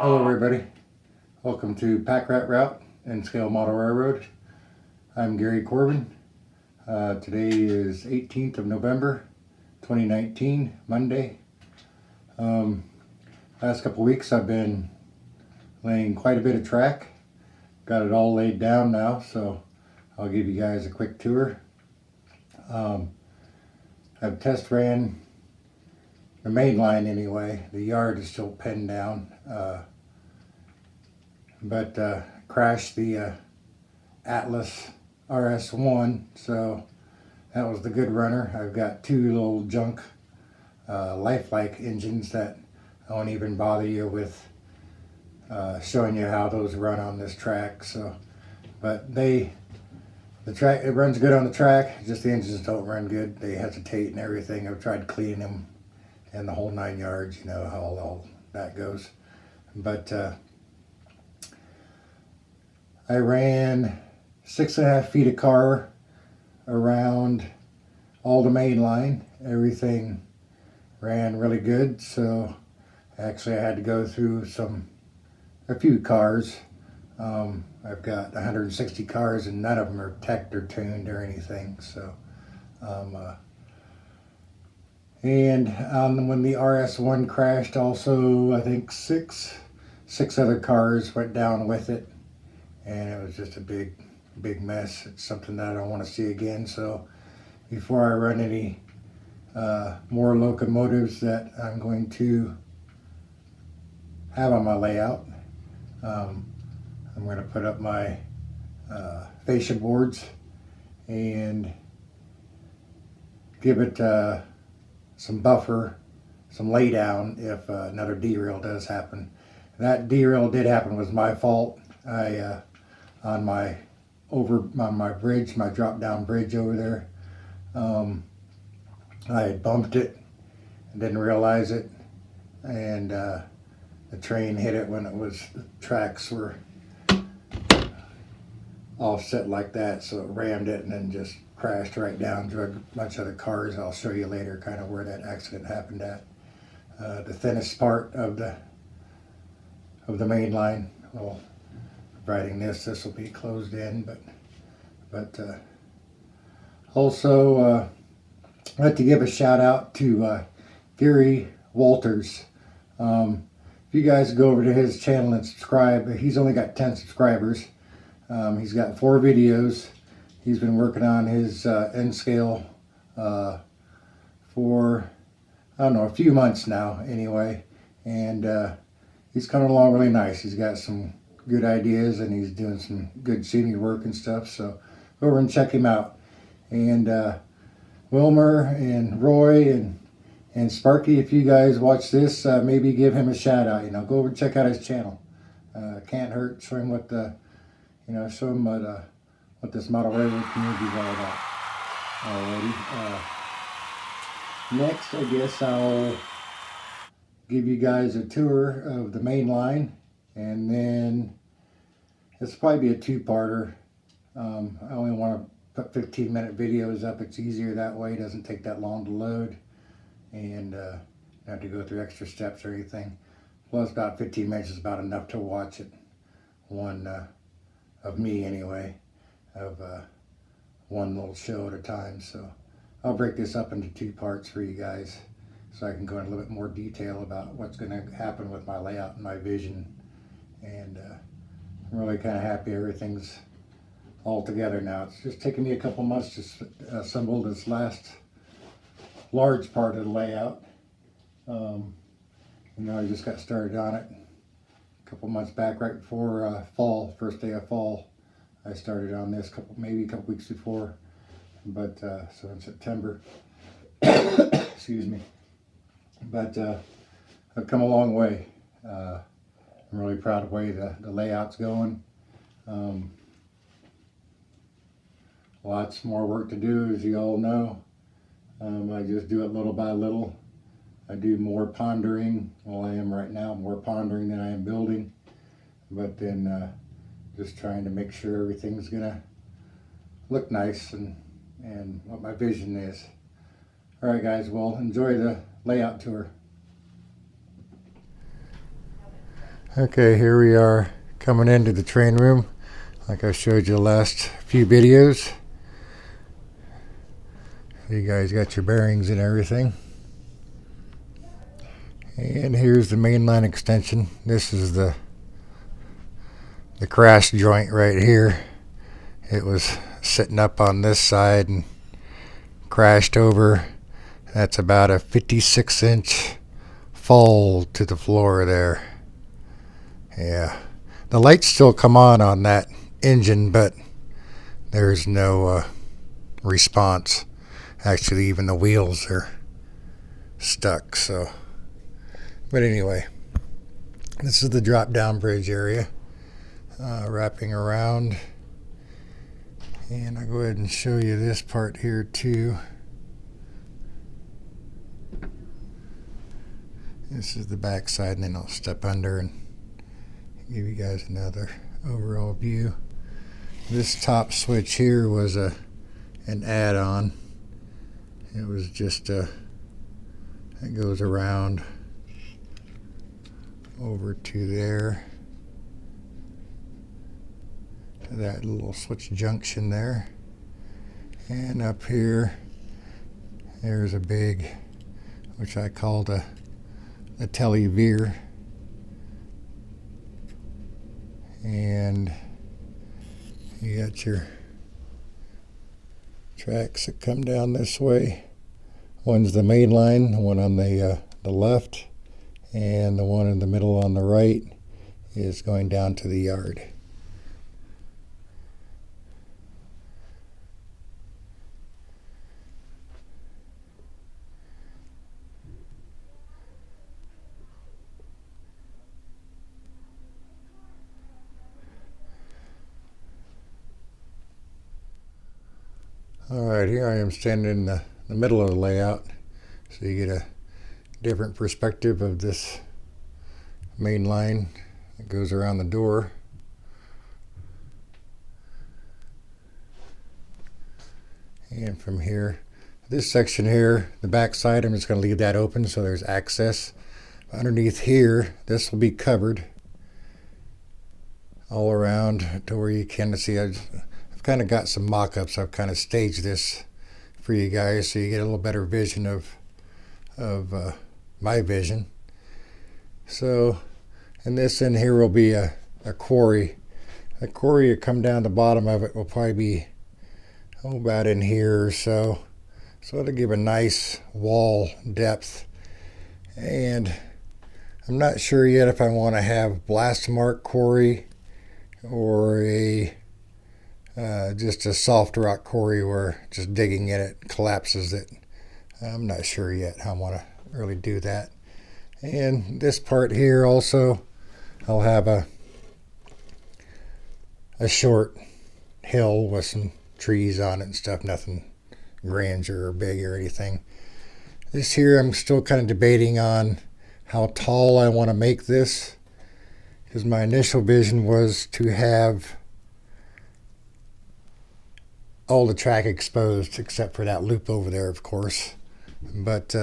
Hello everybody, welcome to Pak Rat Route and Scale Model Railroad. I'm Gary Corbin. Today is 18th of November 2019, Monday. Last couple weeks I've been laying quite a bit of track. Got it all laid down now, so I'll give you guys a quick tour. I've test ran the main line anyway. The yard is still pinned down, but crashed the Atlas RS1, so that was the good runner. I've got two little junk lifelike engines that I won't even bother you with showing you how those run on this track. So, but the track, it runs good on the track, just the engines don't run good. They hesitate and everything. I've tried cleaning them and the whole 9 yards, you know how all that goes. But I ran 6.5 feet of car around all the main line. Everything ran really good, so actually I had to go through a few cars. I've got 160 cars and none of them are teched or tuned or anything. So, and when the RS1 crashed, also I think six other cars went down with it, and it was just a big mess. It's something that I don't want to see again. So before I run any more locomotives that I'm going to have on my layout, I'm going to put up my fascia boards and give it some buffer, some lay down if another derail does happen. That derail did happen, was my fault. I on my bridge, my drop down bridge over there, I had bumped it and didn't realize it, and the train hit it when the tracks were offset like that, so it rammed it and then just crashed right down, drug a bunch of the cars. I'll show you later kind of where that accident happened at. The thinnest part of the main line. Well, providing this will be closed in, but also I'd like to give a shout out to Gary Walters. If you guys go over to his channel and subscribe, he's only got 10 subscribers. He's got 4 videos. He's been working on his N scale for, I don't know, a few months now anyway, and he's coming along really nice. He's got some good ideas and he's doing some good scenery work and stuff, so go over and check him out. And Wilmer and Roy and Sparky, if you guys watch this, maybe give him a shout out. You know, go over and check out his channel. Can't hurt. Show him what this model railroad community is all about. Alrighty. Next, I guess I'll give you guys a tour of the main line, and then this will probably be a two-parter. I only want to put 15-minute videos up. It's easier that way. It doesn't take that long to load, and don't have to go through extra steps or anything. Plus, about 15 minutes is about enough to watch it. One of me anyway, of one little show at a time. So I'll break this up into 2 parts for you guys, so I can go into a little bit more detail about what's going to happen with my layout and my vision. And I'm really kind of happy everything's all together now. It's just taken me a couple months to assemble this last large part of the layout. I just got started on it a couple months back, right before fall, first day of fall. I started on this maybe a couple weeks before, but so in September. Excuse me. But I've come a long way. I'm really proud of the way the layout's going. Lots more work to do, as you all know. I just do it little by little. I do more pondering. Well, I am right now, more pondering than I am building. But then just trying to make sure everything's gonna look nice and what my vision is. All right, guys, well, enjoy the layout tour. Okay, here we are coming into the train room like I showed you the last few videos. You guys got your bearings and everything. And here's the main line extension. This is the crash joint right here. It was sitting up on this side and crashed over. That's about a 56-inch fall to the floor there. Yeah, the lights still come on that engine, but there's no response. Actually, even the wheels are stuck. So, but anyway, this is the drop down bridge area, wrapping around. And I'll go ahead and show you this part here too. This is the back side, and then I'll step under and give you guys another overall view. This top switch here was an add-on. It was just it goes around over to there, to that little switch junction there. And up here, there's a big, which I called a televeer. And you got your tracks that come down this way. One's the main line, one on the left, and the one in the middle on the right is going down to the yard. Alright, here I am standing in the middle of the layout, so you get a different perspective of this main line that goes around the door. And from here, this section here, the back side, I'm just going to leave that open so there's access. Underneath here, this will be covered all around to where you can see. I've kind of got some mock-ups. I've kind of staged this for you guys so you get a little better vision of my vision. So, and this in here will be a quarry. The quarry will come down the bottom of it will probably be about in here or so. So it'll give a nice wall depth. And I'm not sure yet if I want to have blast mark quarry or a just a soft rock quarry where just digging in it collapses it. I'm not sure yet how I want to really do that. And this part here also, I'll have a short hill with some trees on it and stuff, nothing grandeur or big or anything. This here I'm still kind of debating on how tall I want to make this, because my initial vision was to have all the track exposed except for that loop over there, of course. But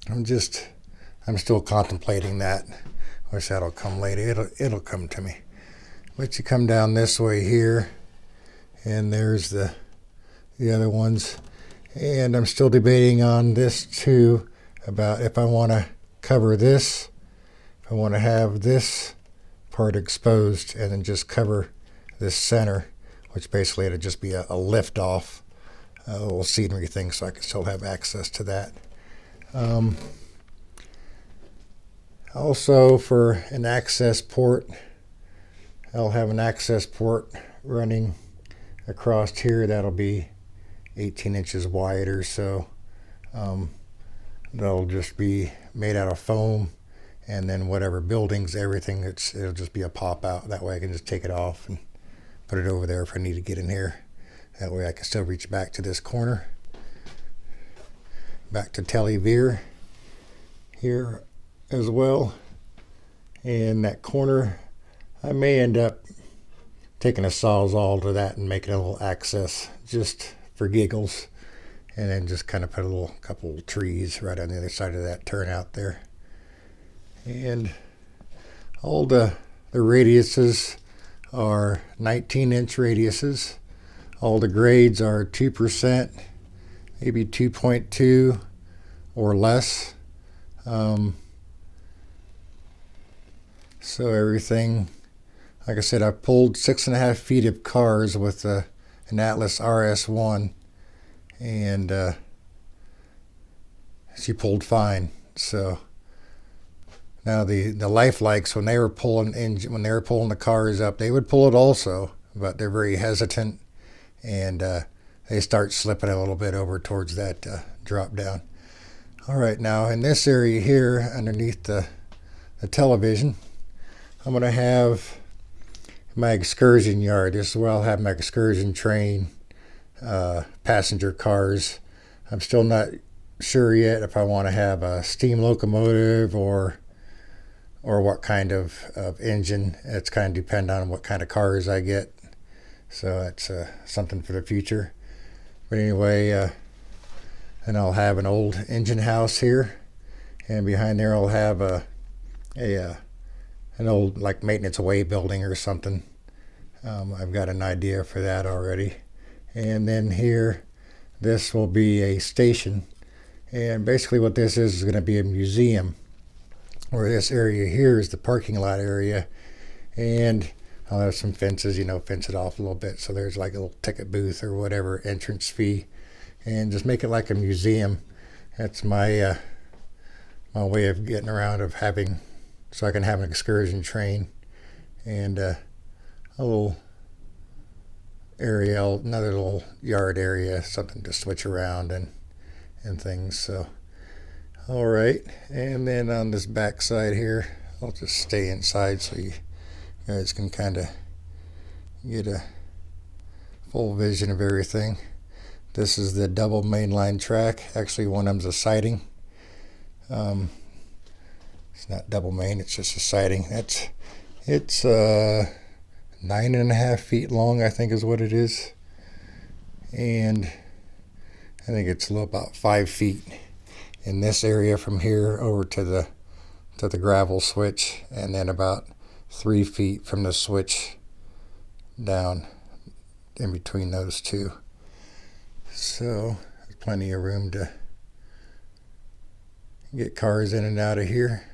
I'm still contemplating that. Wish that'll come later. It'll come to me. But you come down this way here, and there's the other ones. And I'm still debating on this too, about if I want to cover this, if I want to have this part exposed and then just cover this center, which basically it'll just be a lift off, a little scenery thing, so I can still have access to that. Also, for an access port, I'll have an access port running across here that'll be 18 inches wide or so. That'll just be made out of foam, and then whatever buildings, everything, it'll just be a pop out. That way I can just take it off and put it over there if I need to get in here. That way I can still reach back to this corner. Back to televeer here as well. And that corner, I may end up taking a sawzall to that and making a little access just for giggles. And then just kind of put a couple trees right on the other side of that turnout there. And All the radiuses are 19-inch radiuses. All the grades are 2%, maybe 2.2 or less. So everything, like I said, I pulled 6.5 feet of cars with an Atlas RS1, and she pulled fine. So now the Lifelikes, when they were pulling the cars up, they would pull it also, but they're very hesitant, and they start slipping a little bit over towards that drop down. All right, now in this area here, underneath the television, I'm going to have my excursion yard. This is where I'll have my excursion train, passenger cars. I'm still not sure yet if I want to have a steam locomotive or what kind of engine. It's kind of depend on what kind of cars I get. So that's something for the future. But anyway, and I'll have an old engine house here, and behind there I'll have an old like maintenance way building or something. I've got an idea for that already. And then here, this will be a station. And basically what this is going to be a museum, where this area here is the parking lot area. And I'll have some fences, fence it off a little bit. So there's like a little ticket booth or whatever, entrance fee. And just make it like a museum. That's my my way of getting around, of having, so I can have an excursion train and a little area, another little yard area, something to switch around and things. So, all right. And then on this back side here, I'll just stay inside so you guys can kind of get a full vision of everything. This is the double mainline track. Actually, one of them's a siding. It's not double main, it's just a siding. It's 9.5 feet long, I think is what it is. And I think it's about 5 feet in this area from here over to the gravel switch, and then about 3 feet from the switch down in between those two. So there's plenty of room to get cars in and out of here.